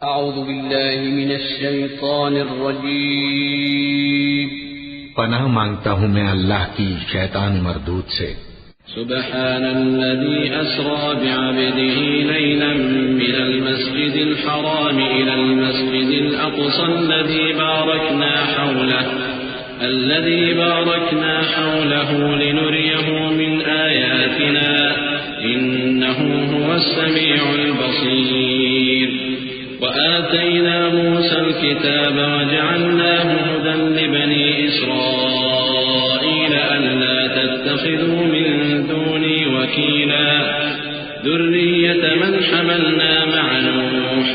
اعوذ باللہ من الشیطان الرجیم پناہ مانگتا ہوں میں اللہ کی شیطان مردود سے۔ سبحان الذي أسرى بعبده ليلا من المسجد الحرام إلى المسجد الأقصى الذي باركنا حوله لنريه من آياتنا إنه هو السميع البصير وآتينا موسى الكتاب وجعلناه هدى لبني إسرائيل ألا تتخذوا من دوني وكيلا ذرية من حملنا مع نوح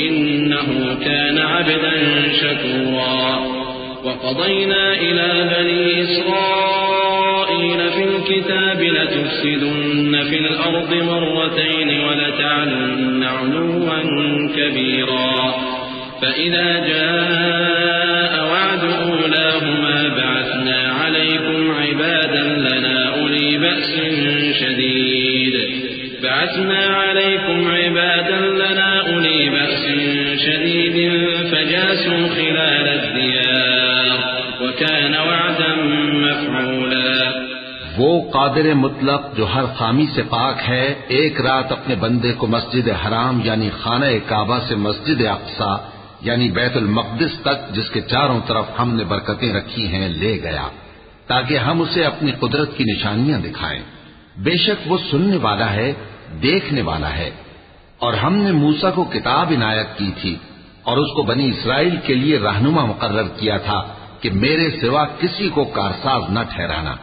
إنه كان عبدا شكورا وقضينا إلى بني إسرائيل في الكتاب لتفسدن في الأرض مرتين ولتعلن علوا كبيرا فإذا جاء وعد أولاهما بعثنا عليكم عبادا لنا أولي بأس شديد فجاسوا خلال الديار وكان وعدا مفعولا۔ وہ قادر مطلق جو ہر خامی سے پاک ہے، ایک رات اپنے بندے کو مسجد حرام یعنی خانہ کعبہ سے مسجد اقصی یعنی بیت المقدس تک، جس کے چاروں طرف ہم نے برکتیں رکھی ہیں، لے گیا تاکہ ہم اسے اپنی قدرت کی نشانیاں دکھائیں۔ بے شک وہ سننے والا ہے، دیکھنے والا ہے۔ اور ہم نے موسیٰ کو کتاب عنایت کی تھی اور اس کو بنی اسرائیل کے لیے رہنما مقرر کیا تھا کہ میرے سوا کسی کو کارساز نہ ٹھہرانا۔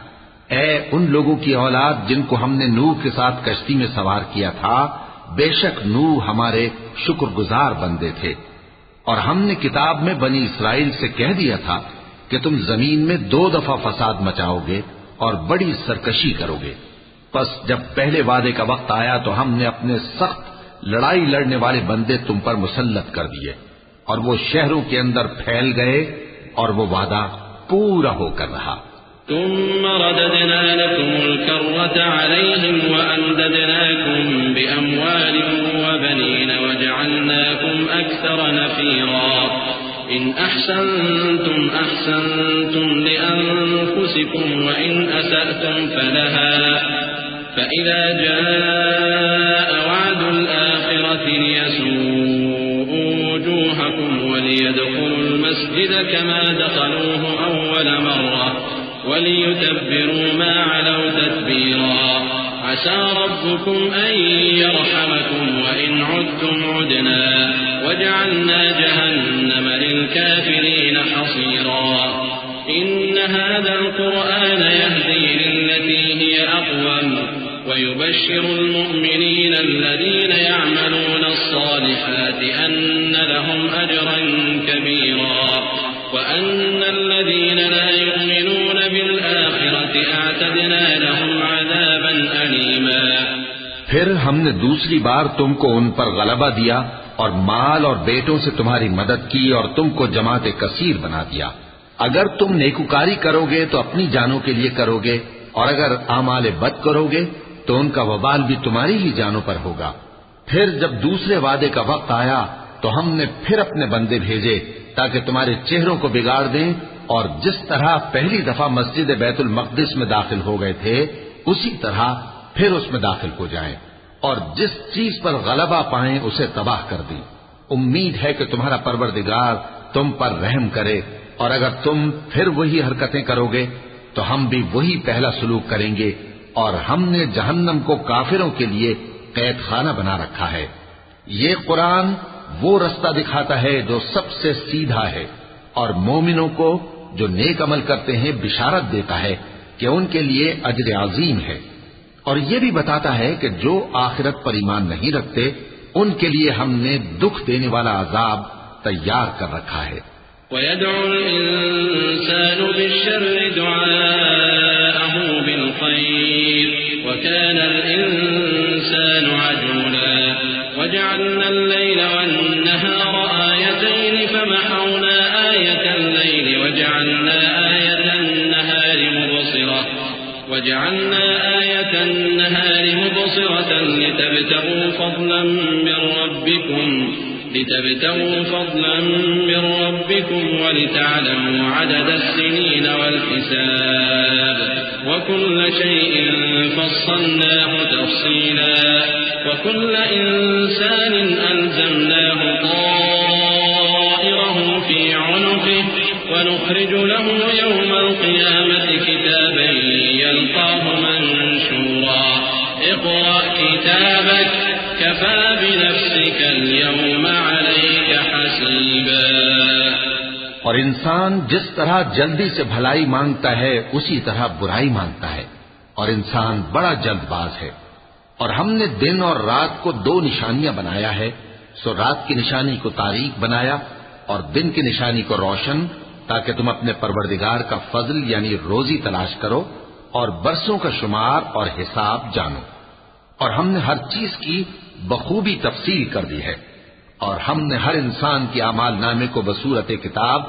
اے ان لوگوں کی اولاد جن کو ہم نے نوح کے ساتھ کشتی میں سوار کیا تھا، بے شک نوح ہمارے شکر گزار بندے تھے۔ اور ہم نے کتاب میں بنی اسرائیل سے کہہ دیا تھا کہ تم زمین میں 2 دفعہ فساد مچاؤ گے اور بڑی سرکشی کرو گے۔ پس جب پہلے وعدے کا وقت آیا تو ہم نے اپنے سخت لڑائی لڑنے والے بندے تم پر مسلط کر دیے اور وہ شہروں کے اندر پھیل گئے اور وہ وعدہ پورا ہو کر رہا۔ ثم رددنا لكم الكرة عليهم وأمددناكم بأموال وبنين وجعلناكم أكثر نفيرا إن أحسنتم أحسنتم لأنفسكم وإن أسأتم فلها فإذا جاء وعد الآخرة ليسوءوا وجوهكم وليدخلوا المسجد كما دخلوه أول مرة وليتبروا ما علوا تتبيرا عسى ربكم أن يرحمكم وإن عدتم عدنا وجعلنا جهنم للكافرين حصيرا إن هذا القرآن يهدي للتي هي أقوم ويبشر المؤمنين الذين يعملون الصالحات أن لهم أجرا كبيرا وأن الذين لا يؤمنون بالآخرة أعتدنا لهم عذابا أليما۔ پھر ہم نے دوسری بار تم کو ان پر غلبہ دیا اور مال اور بیٹوں سے تمہاری مدد کی اور تم کو جماعت کثیر بنا دیا۔ اگر تم نیکوکاری کرو گے تو اپنی جانوں کے لیے کرو گے، اور اگر اعمال بد کرو گے تو ان کا وبال بھی تمہاری ہی جانوں پر ہوگا۔ پھر جب دوسرے وعدے کا وقت آیا تو ہم نے پھر اپنے بندے بھیجے تاکہ تمہارے چہروں کو بگاڑ دیں، اور جس طرح پہلی دفعہ مسجد بیت المقدس میں داخل ہو گئے تھے اسی طرح پھر اس میں داخل ہو جائیں، اور جس چیز پر غلبہ پائیں اسے تباہ کر دیں۔ امید ہے کہ تمہارا پروردگار تم پر رحم کرے، اور اگر تم پھر وہی حرکتیں کرو گے تو ہم بھی وہی پہلا سلوک کریں گے، اور ہم نے جہنم کو کافروں کے لیے قید خانہ بنا رکھا ہے۔ یہ قرآن وہ رستہ دکھاتا ہے جو سب سے سیدھا ہے، اور مومنوں کو جو نیک عمل کرتے ہیں بشارت دیتا ہے کہ ان کے لیے اجر عظیم ہے، اور یہ بھی بتاتا ہے کہ جو آخرت پر ایمان نہیں رکھتے ان کے لیے ہم نے دکھ دینے والا عذاب تیار کر رکھا ہے۔ وَيَدْعُو الْإِنسَانُ بِالشَّرِّ دُعَاءَهُ بِالْخَيْرِ وَكَانَ الْإِنسَانُ عَجُولًا وَجَعَلْنَا اللَّيْلَ وَالنَّهَارَ آيَتَيْنِ فَمَحَوْنَا آيَةَ اللَّيْلِ وَجَعَلْنَا آيَةَ النَّهَارِ مُبْصِرَةً لِتَبْتَغُوا فَضْلًا مِّن رَّبِّكُمْ لتبتغوا فضلا من ربكم ولتعلموا عدد السنين والحساب وكل شيء فصلناه تفصيلا وكل إنسان ألزمناه طائره في عنقه ونخرج له يوم القيامة كتابا يلقاه منشورا اقرأ كتابك كفى بنفسك اليوم عليك حسيبا. اور انسان جس طرح جلدی سے بھلائی مانگتا ہے اسی طرح برائی مانگتا ہے، اور انسان بڑا جلد باز ہے. اور ہم نے دن اور رات کو دو نشانیاں بنایا ہے، سو رات کی نشانی کو تاریک بنایا اور دن کی نشانی کو روشن، تاکہ تم اپنے پروردگار کا فضل یعنی روزی تلاش کرو اور برسوں کا شمار اور حساب جانو. اور ہم نے ہر چیز کی بخوبی تفصیل کر دی ہے، اور ہم نے ہر انسان کے اعمال نامے کو بصورت کتاب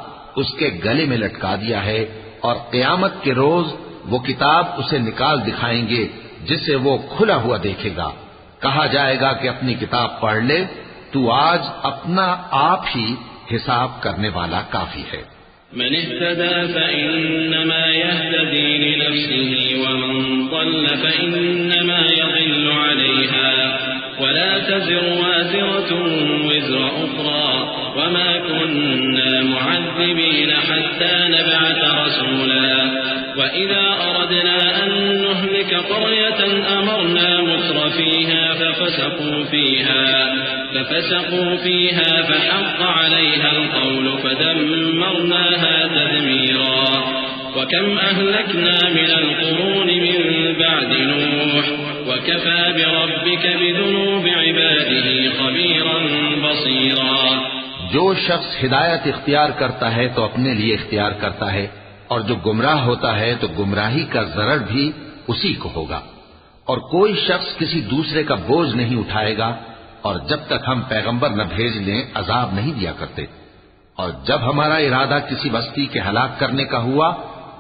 اس کے گلے میں لٹکا دیا ہے، اور قیامت کے روز وہ کتاب اسے نکال دکھائیں گے جسے وہ کھلا ہوا دیکھے گا. کہا جائے گا کہ اپنی کتاب پڑھ لے، تو آج اپنا آپ ہی حساب کرنے والا کافی ہے. من اهتدى فإنما يهتدي لنفسه ومن ضل فإنما يضل عليها ولا تزر وازرة وزر أخرى وما كنا معذبين حتى نبعث رسولا وإذا أردنا أن نهلك قرية أمرنا متر فيها ففسقوا فيها فحق عليها القول فدمرناها تدميرا. وكم أهلكنا من القرون من بعد نوح وكفى بربك بذنوب عباده خبيرا بصيرا. جو شخص ہدایت اختیار کرتا ہے تو اپنے لیے اختیار کرتا ہے، اور جو گمراہ ہوتا ہے تو گمراہی کا ضرر بھی اسی کو ہوگا. اور کوئی شخص کسی دوسرے کا بوجھ نہیں اٹھائے گا، اور جب تک ہم پیغمبر نہ بھیج لیں عذاب نہیں دیا کرتے. اور جب ہمارا ارادہ کسی بستی کے ہلاک کرنے کا ہوا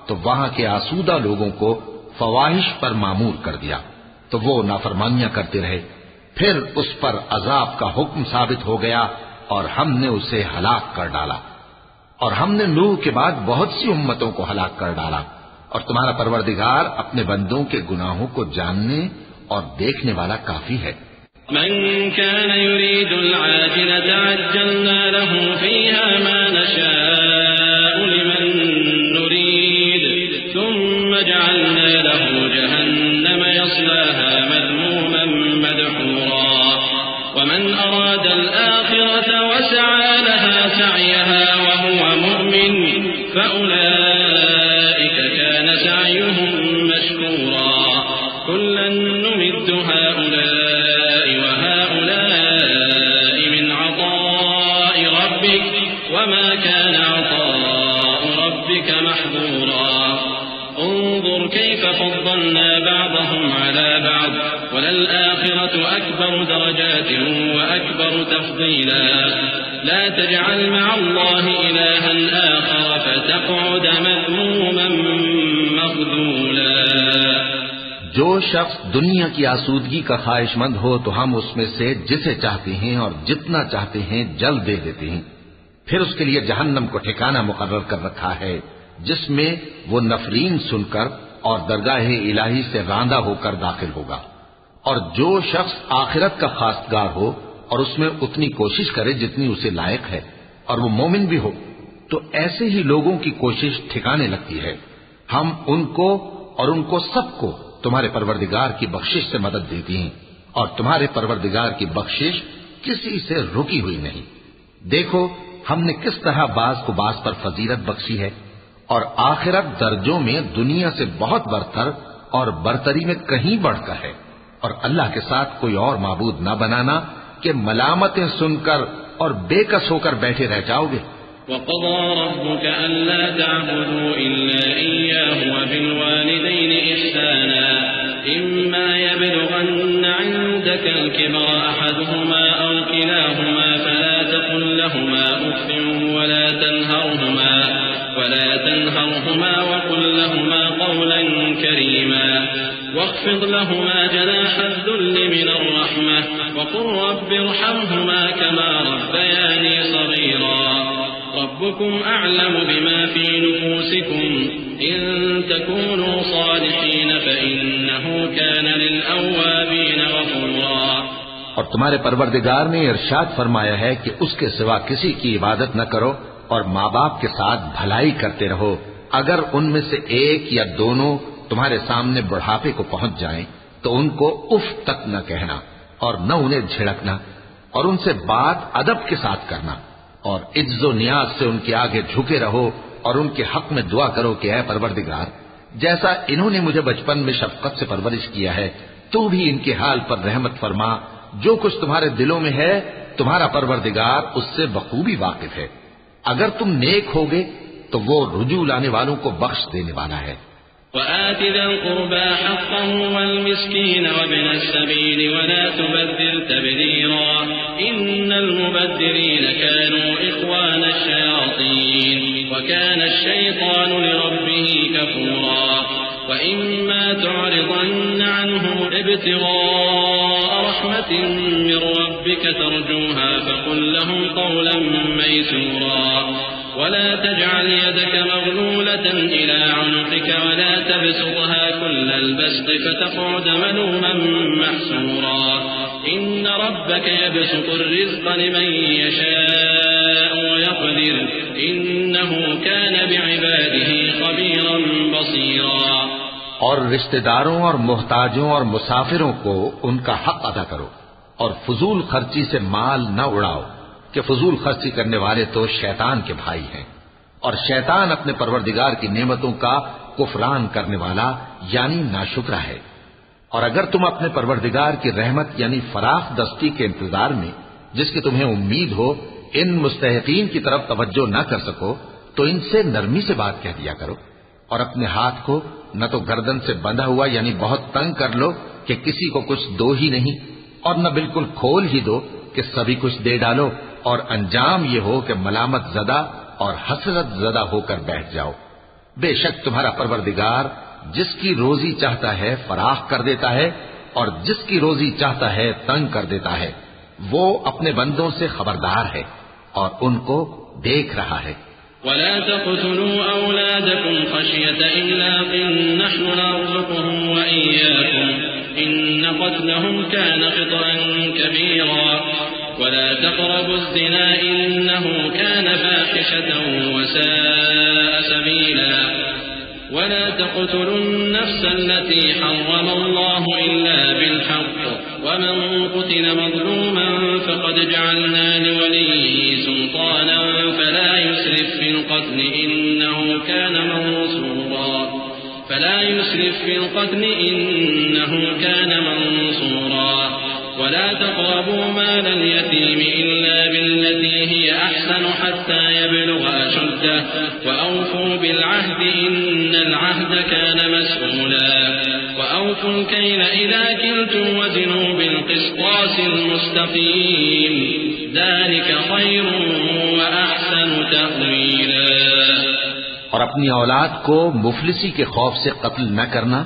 تو وہاں کے آسودہ لوگوں کو فواحش پر معمور کر دیا، تو وہ نافرمانیاں کرتے رہے. پھر اس پر عذاب کا حکم ثابت ہو گیا اور ہم نے اسے ہلاک کر ڈالا. اور ہم نے نوح کے بعد بہت سی امتوں کو ہلاک کر ڈالا. اور تمہارا پروردگار اپنے بندوں کے گناہوں کو جاننے اور دیکھنے والا کافی ہے. من كان يريد العاجلة عجلنا له فيها ما نشاء لمن نريد ثم جعلنا له جهنم يصلاها مذموما مدحورا ومن أراد الآخرة وسعى لها سعيها وهو مؤمن فأولئك كان سعيهم مشكورا. كلا نمد هؤلاء وهؤلاء من عطاء ربك وما كان عطاء ربك محظورا. انظر كيف فضلنا بعضهم على بعض وللآخرة أكبر درجات وأكبر تفضيلا. لا تجعل مع الله إلها آخر فتقعد مذموما مخذولا. جو شخص دنیا کی آسودگی کا خواہش مند ہو تو ہم اس میں سے جسے چاہتے ہیں اور جتنا چاہتے ہیں جلد دے دیتے ہیں. پھر اس کے لیے جہنم کو ٹھکانہ مقرر کر رکھا ہے جس میں وہ نفرین سن کر اور درگاہ الہی سے راندہ ہو کر داخل ہوگا. اور جو شخص آخرت کا خواستگار ہو اور اس میں اتنی کوشش کرے جتنی اسے لائق ہے اور وہ مومن بھی ہو تو ایسے ہی لوگوں کی کوشش ٹھکانے لگتی ہے. ہم ان کو اور ان کو سب کو تمہارے پروردگار کی بخشش سے مدد دیتی ہیں، اور تمہارے پروردگار کی بخشش کسی سے رکی ہوئی نہیں. دیکھو ہم نے کس طرح بعض کو بعض پر فضیلت بخشی ہے، اور آخرت درجوں میں دنیا سے بہت برتر اور برتری میں کہیں بڑھ کر ہے. اور اللہ کے ساتھ کوئی اور معبود نہ بنانا کہ ملامتیں سن کر اور بے کس ہو کر بیٹھے رہ جاؤ گے. وقضى ربك ألا تعبدوا إلا إياه وبالوالدين إحسانا إما يبلغن عندك الكبر أحدهما أو كلاهما فلا تقل لهما أف ولا تنهرهما وقل لهما قولا كريما واخفض لهما جناح الذل من الرحمة وقل رب ارحمهما كما ربياني صغيرا ربكم أعلم بما في نفوسكم إن تكونوا صالحين فإنه كان للأوابين غفورا۔ اور تمہارے پروردگار نے ارشاد فرمایا ہے کہ اس کے سوا کسی کی عبادت نہ کرو اور ماں باپ کے ساتھ بھلائی کرتے رہو۔ اگر ان میں سے ایک یا دونوں تمہارے سامنے بڑھاپے کو پہنچ جائیں تو ان کو اف تک نہ کہنا اور نہ انہیں جھڑکنا، اور ان سے بات ادب کے ساتھ کرنا، اور عز و نیاز سے ان کے آگے جھکے رہو اور ان کے حق میں دعا کرو کہ اے پروردگار، جیسا انہوں نے مجھے بچپن میں شفقت سے پرورش کیا ہے تو بھی ان کے حال پر رحمت فرما۔ جو کچھ تمہارے دلوں میں ہے تمہارا پروردگار اس سے بخوبی واقف ہے۔ اگر تم نیک ہوگے تو وہ رجوع لانے والوں کو بخش دینے والا ہے۔ وآت ذا القربى حقه والمسكين وابن السبيل ولا تبذر تبذيرا إن المبذرين كانوا إخوان الشياطين وكان الشيطان لربه كفورا وإما تعرضن عنهم ابتغاء رحمة من ربك ترجوها فقل لهم قولا ميسورا ولا تجعل يدك مغلولة إلى عنقك ولا تبسطها كل البسط فتقعد ملوما محسورا إن ربك يبسط الرزق لمن يشاء ويقدر إنه كان بعباده خبيرا بصيرا۔ اور رشتہ داروں اور محتاجوں اور مسافروں کو ان کا حق ادا کرو اور فضول خرچی سے مال نہ اڑاؤ کہ فضول خرچی کرنے والے تو شیطان کے بھائی ہیں، اور شیطان اپنے پروردگار کی نعمتوں کا کفران کرنے والا یعنی ناشکرا ہے۔ اور اگر تم اپنے پروردگار کی رحمت یعنی فراخ دستی کے انتظار میں جس کی تمہیں امید ہو ان مستحقین کی طرف توجہ نہ کر سکو تو ان سے نرمی سے بات کہہ دیا کرو، اور اپنے ہاتھ کو نہ تو گردن سے بندھا ہوا یعنی بہت تنگ کر لو کہ کسی کو کچھ دو ہی نہیں، اور نہ بالکل کھول ہی دو کہ سبھی کچھ دے ڈالو، اور انجام یہ ہو کہ ملامت زدہ اور حسرت زدہ ہو کر بیٹھ جاؤ۔ بے شک تمہارا پروردگار جس کی روزی چاہتا ہے فراخ کر دیتا ہے اور جس کی روزی چاہتا ہے تنگ کر دیتا ہے، وہ اپنے بندوں سے خبردار ہے اور ان کو دیکھ رہا ہے۔ ولا تقتلوا أولادكم خشية إملاق نحن نرزقهم وإياكم إن قتلهم كان خطأ كبيرا ولا تقربوا الزنا إنه كان فاحشة وساء سبيلا ولا تقتلوا النفس التي حرم الله إلا بالحق ومن قتل مظلوما فقد جعلنا لوليه سلطانا فلا يسرف في القتل إنه كان منصورا ولا تقربوا مال اليتيم إلا بالتي هي أحسن حتى يبلغ أشده وأوفوا بالعهد إن العهد كان مسؤولا وأوفوا الكيل إذا كلتم وزنوا بالقسطاس المستقيم ذلك خير وأحسن تأويلا۔ اور اپنی اولاد کو مفلسی کے خوف سے قتل نہ کرنا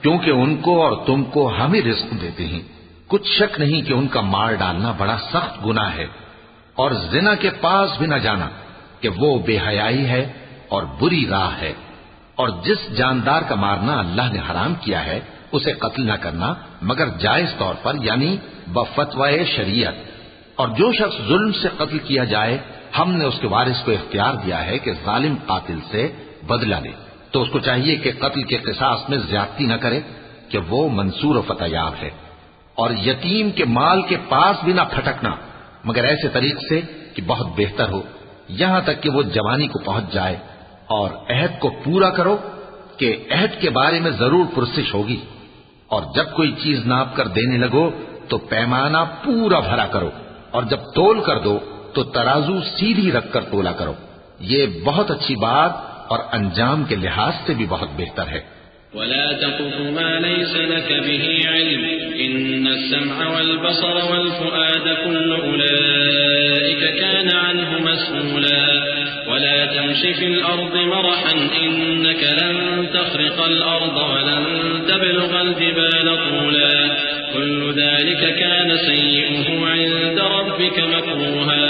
کیونکہ ان کو اور تم کو ہم ہی رزق دیتے ہیں، کچھ شک نہیں کہ ان کا مار ڈالنا بڑا سخت گناہ ہے، اور زنا کے پاس بھی نہ جانا کہ وہ بے حیائی ہے اور بری راہ ہے، اور جس جاندار کا مارنا اللہ نے حرام کیا ہے اسے قتل نہ کرنا مگر جائز طور پر یعنی بفتوائے شریعت، اور جو شخص ظلم سے قتل کیا جائے ہم نے اس کے وارث کو اختیار دیا ہے کہ ظالم قاتل سے بدلہ لے، تو اس کو چاہیے کہ قتل کے قصاص میں زیادتی نہ کرے کہ وہ منصور و فتح یاب ہے، اور یتیم کے مال کے پاس بھی نہ پھٹکنا مگر ایسے طریق سے کہ بہت بہتر ہو یہاں تک کہ وہ جوانی کو پہنچ جائے، اور عہد کو پورا کرو کہ عہد کے بارے میں ضرور پرسش ہوگی، اور جب کوئی چیز ناپ کر دینے لگو تو پیمانہ پورا بھرا کرو، اور جب تول کر دو تو ترازو سیدھی رکھ کر تولا کرو، یہ بہت اچھی بات اور انجام کے لحاظ سے بھی بہت بہتر ہے۔ ولا تقف ما ليس لك به علم إن السمع والبصر والفؤاد كل أولئك كان عنه مسؤولا ولا تمش في الأرض مرحا إنك لن تخرق الأرض ولن تبلغ الجبال طولا كل ذلك كان سيئه عند ربك مكروها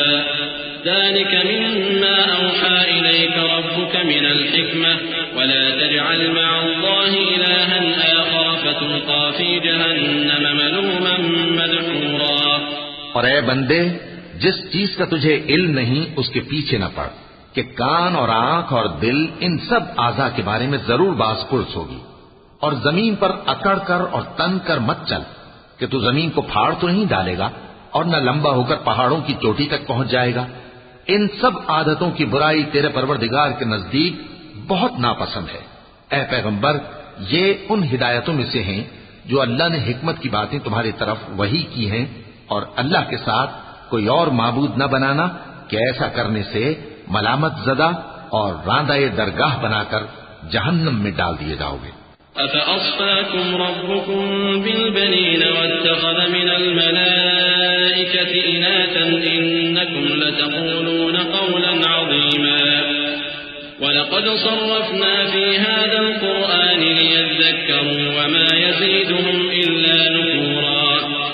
ذلك مما أوحى إليك ربك من الحكمة ولا تجعل مع الله إلها آخر فتلقى في جهنم ملوما مدحورا۔ اور اے بندے، جس چیز کا تجھے علم نہیں اس کے پیچھے نہ پڑ کہ کان اور آنکھ اور دل ان سب اعضاء کے بارے میں ضرور باز پرس ہوگی، اور زمین پر اکڑ کر اور تن کر مت چل کہ تو زمین کو پھاڑ تو نہیں ڈالے گا اور نہ لمبا ہو کر پہاڑوں کی چوٹی تک پہنچ جائے گا۔ ان سب عادتوں کی برائی تیرے پروردگار کے نزدیک بہت ناپسند ہے۔ اے پیغمبر، یہ ان ہدایتوں میں سے ہیں جو اللہ نے حکمت کی باتیں تمہاری طرف وحی کی ہیں، اور اللہ کے ساتھ کوئی اور معبود نہ بنانا کہ ایسا کرنے سے ملامت زدہ اور راندہ درگاہ بنا کر جہنم میں ڈال دیے جاؤ گے۔ أفأصفاكم ربكم بالبنين واتخذ من الملائكة إناثا إنكم لتقولون قولا عظيما ولقد صرفنا في هذا القرآن ليذكروا وما يزيدهم إلا نفورا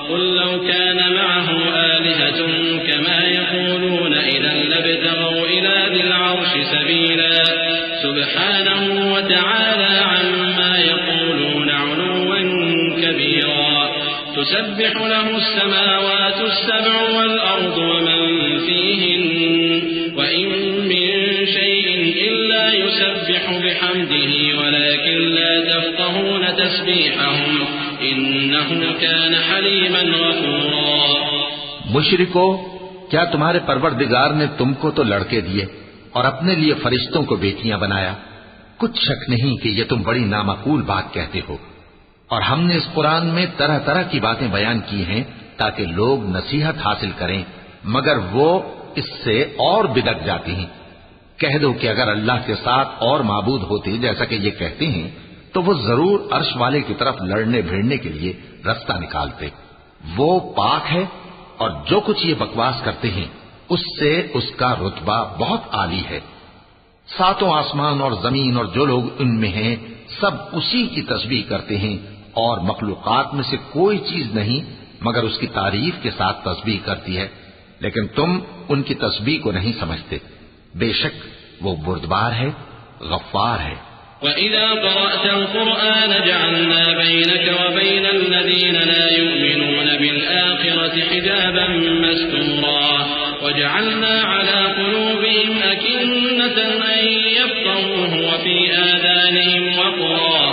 قل لو كان معه آلهة كما يقولون إذا لابتغوا إلى ذي العرش سبيلا سبحانه وتعالى عما يقولون علوا كبيرا تسبح له السماوات السبع والأرض ومن فيهن وإن من شيء إلا يسبح بحمده ولكن لا تفقهون تسبيحهم إنه كان حليما غفورا۔ مشرکو، کیا تمہارے پروردگار نے تم کو تو لڑکے دیے اور اپنے لیے فرشتوں کو بیٹیاں بنایا؟ کچھ شک نہیں کہ یہ تم بڑی نامعقول بات کہتے ہو، اور ہم نے اس قرآن میں طرح طرح کی باتیں بیان کی ہیں تاکہ لوگ نصیحت حاصل کریں، مگر وہ اس سے اور بدک جاتے ہیں۔ کہہ دو کہ اگر اللہ کے ساتھ اور معبود ہوتے جیسا کہ یہ کہتے ہیں تو وہ ضرور عرش والے کی طرف لڑنے بھیڑنے کے لیے رستہ نکالتے۔ وہ پاک ہے، اور جو کچھ یہ بکواس کرتے ہیں اس سے اس کا رتبہ بہت عالی ہے۔ ساتوں آسمان اور زمین اور جو لوگ ان میں ہیں سب اسی کی تسبیح کرتے ہیں، اور مخلوقات میں سے کوئی چیز نہیں مگر اس کی تعریف کے ساتھ تسبیح کرتی ہے، لیکن تم ان کی تسبیح کو نہیں سمجھتے۔ بے شک وہ بردبار ہے، غفار ہے۔ وَإِذَا قَرَأْتَ الْقُرْآنَ جَعَلْنَا بَيْنَكَ وَبَيْنَ الَّذِينَ لَا يُؤْمِنُونَ بِالْآخِرَةِ حِجَابًا مَسْتُورًا وَجَعَلْنَا عَلَى قُلُوبِهِمْ أَكِنَّةً أَن يَفْقَهُوهُ وَفِي آذَانِهِمْ وَقْرًا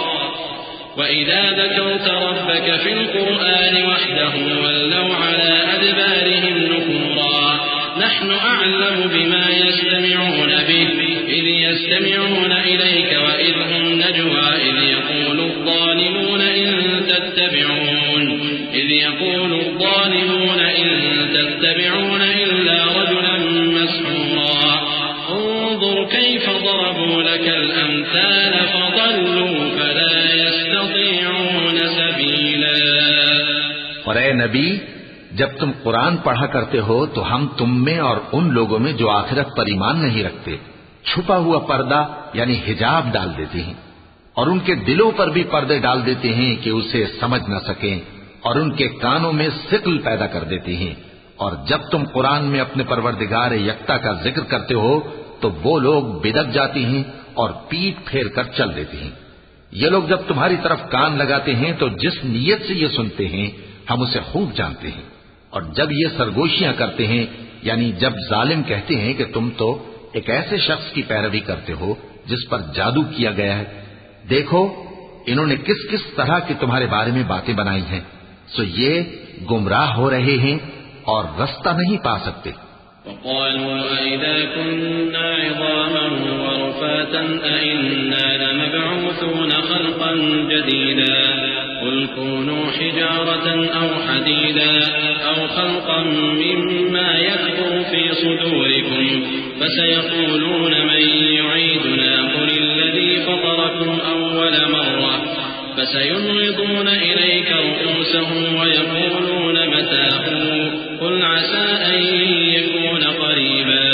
وَإِذَا ذَكَرْتَ رَبَّكَ فِي الْقُرْآنِ وَحْدَهُ وَلَّوْا عَلَى أَدْبَارِهِمْ نُفُورًا نحن أعلم بما يستمعون به إذ يستمعون إليك وإذ هم نجوى إذ يقول الظالمون إن تتبعون إلا رجلا مسحورا انظر كيف ضربوا لك الأمثال فضلوا فلا يستطيعون سبيلا۔ اور اے نبی، جب تم قرآن پڑھا کرتے ہو تو ہم تم میں اور ان لوگوں میں جو آخرت پر ایمان نہیں رکھتے چھپا ہوا پردہ یعنی حجاب ڈال دیتے ہیں، اور ان کے دلوں پر بھی پردے ڈال دیتے ہیں کہ اسے سمجھ نہ سکیں، اور ان کے کانوں میں ثقل پیدا کر دیتے ہیں۔ اور جب تم قرآن میں اپنے پروردگار یکتا کا ذکر کرتے ہو تو وہ لوگ بدک جاتے ہیں اور پیٹ پھیر کر چل دیتے ہیں۔ یہ لوگ جب تمہاری طرف کان لگاتے ہیں تو جس نیت سے یہ سنتے ہیں ہم اسے خوب جانتے ہیں، اور جب یہ سرگوشیاں کرتے ہیں یعنی جب ظالم کہتے ہیں کہ تم تو ایک ایسے شخص کی پیروی کرتے ہو جس پر جادو کیا گیا ہے، دیکھو انہوں نے کس کس طرح کی تمہارے بارے میں باتیں بنائی ہیں، سو یہ گمراہ ہو رہے ہیں اور رستہ نہیں پا سکتے۔ وقالوا أئذا كنا عظاما ورفاتا أئنا لمبعوثون خلقا جديدا قل كونوا حجارة أو حديدا أو خلقا مما يكبر في صدوركم فسيقولون من يعيدنا قل الذي فطركم أول مرة فسينغضون إليك رؤوسهم ويقولون متاه قل عسى أن يكون قريبا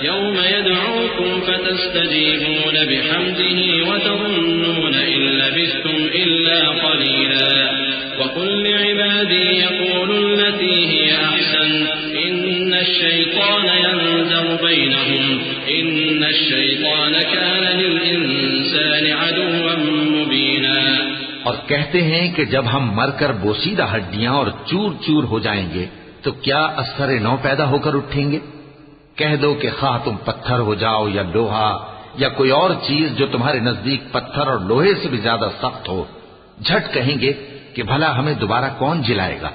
يوم يدعوكم فتستجيبون بحمده وتظنون إن لبثتم إلا قليلا وقل لعبادي يقولوا التي هي أحسن إن الشيطان ينزغ بينهم إن الشيطان كان للإنسان عدوا مبينا. اور کہتے ہیں کہ جب ہم مر کر بوسیدہ ہڈیاں اور چور چور ہو جائیں گے تو کیا اثر نو پیدا ہو کر اٹھیں گے؟ کہہ دو کہ خواہ تم پتھر ہو جاؤ یا لوہا یا کوئی اور چیز جو تمہارے نزدیک پتھر اور لوہے سے بھی زیادہ سخت ہو، جھٹ کہیں گے کہ بھلا ہمیں دوبارہ کون جلائے گا؟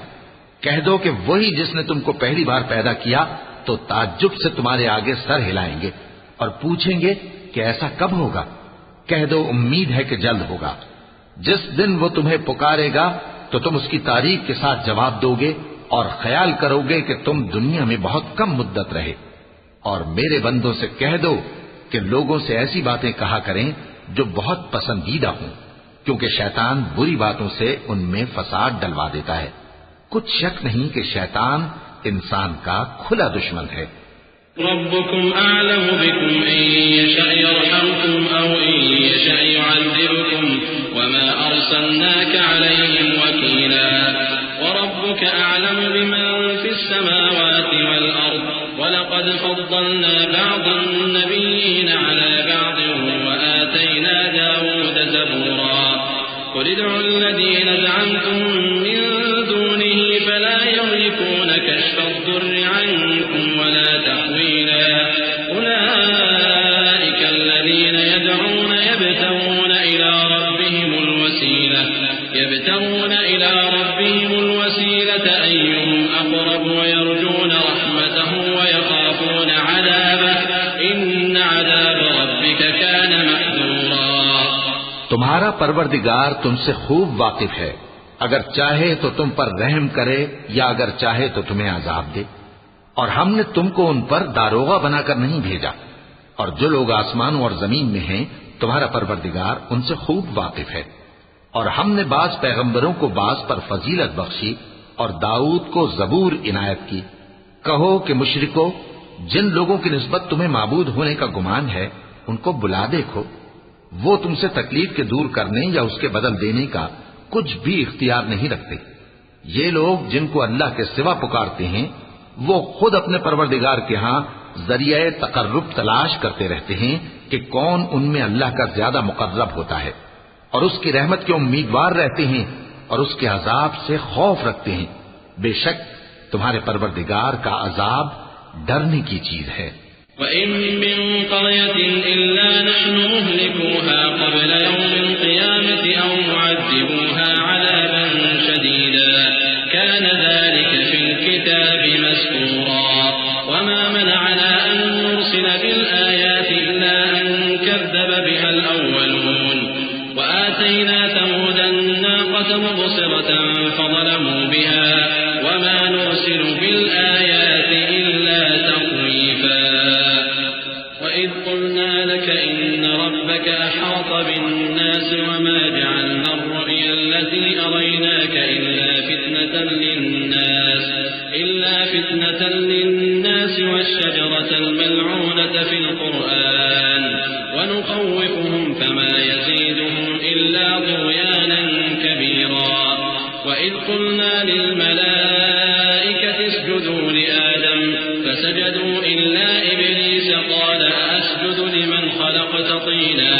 کہہ دو کہ وہی جس نے تم کو پہلی بار پیدا کیا تو تعجب سے تمہارے آگے سر ہلائیں گے اور پوچھیں گے کہ ایسا کب ہوگا؟ کہہ دو امید ہے کہ جلد ہوگا. جس دن وہ تمہیں پکارے گا تو تم اس کی تاریخ کے ساتھ جواب دو گے اور خیال کرو گے کہ تم دنیا میں بہت کم مدت رہے. اور میرے بندوں سے کہہ دو کہ لوگوں سے ایسی باتیں کہا کریں جو بہت پسندیدہ ہوں، کیونکہ شیطان بری باتوں سے ان میں فساد ڈلوا دیتا ہے. کچھ شک نہیں کہ شیطان انسان کا کھلا دشمن ہے. ربكم أعلم بكم إن يشأ يرحمكم أو إن يشأ يعذبكم وما أرسلناك عليهم وكيلا. وربك أعلم بمن في السماوات والأرض ولقد فضلنا بعض النبيين على بعض وآتينا داود زبورا. قل ادعوا الذين زعمتم من دونه فلا يملكون كشف الضر عنكم ولا تحويلا. أولئك الذين يدعون يبتغون إلى ربهم الوسيلة أيهم أقرب ويرجون رحمته ويخافون عذابه إن عذاب ربك كان محذورا. تمہارا پروردگار تم سے خوب واقف ہے، اگر چاہے تو تم پر رحم کرے یا اگر چاہے تو تمہیں عذاب دے. اور ہم نے تم کو ان پر داروغہ بنا کر نہیں بھیجا. اور جو لوگ آسمانوں اور زمین میں ہیں تمہارا پروردگار ان سے خوب واقف ہے. اور ہم نے بعض پیغمبروں کو بعض پر فضیلت بخشی اور داؤد کو زبور عنایت کی. کہو کہ مشرکو، جن لوگوں کی نسبت تمہیں معبود ہونے کا گمان ہے ان کو بلا دیکھو، وہ تم سے تکلیف کے دور کرنے یا اس کے بدل دینے کا کچھ بھی اختیار نہیں رکھتے. یہ لوگ جن کو اللہ کے سوا پکارتے ہیں وہ خود اپنے پروردگار کے ہاں ذریعہ تقرب تلاش کرتے رہتے ہیں کہ کون ان میں اللہ کا زیادہ مقرب ہوتا ہے، اور اس کی رحمت کے امیدوار رہتے ہیں اور اس کے عذاب سے خوف رکھتے ہیں. بے شک تمہارے پروردگار کا عذاب ڈرنے کی چیز ہے. وَإِن مِّن قَرْيَةٍ إِلَّا نَحْنُ مُهْلِكُوهَا قَبْلَ يَوْمِ الْقِيَامَةِ أَوْ مُعَذِّبُوهَا عَذَابًا شَدِيدًا كَانَ ذَلِكَ فِي الْكِتَابِ مَسْطُورًا. وَمَا مَنَعَنَا أَن نُّرْسِلَ بِالْآيَاتِ إِلَّا أَن كَذَّبَ بِهَا الْأَوَّلُونَ. وآتينا ثمود الناقة مبصرة فظلموا بها وما نرسل بالآيات إلا تخويفا. وإذ قلنا لك إن ربك أحاط بالناس وما جعلنا الرؤيا التي أريناك إلا فتنة للناس والشجرة الملعونة في القرآن ونخوفهم فما يزيدهم إلا طغيانا كبيرا. وإذ قلنا للملائكة اسجدوا لآدم فسجدوا إلا إبليس قال أسجد لمن خلقت طينا.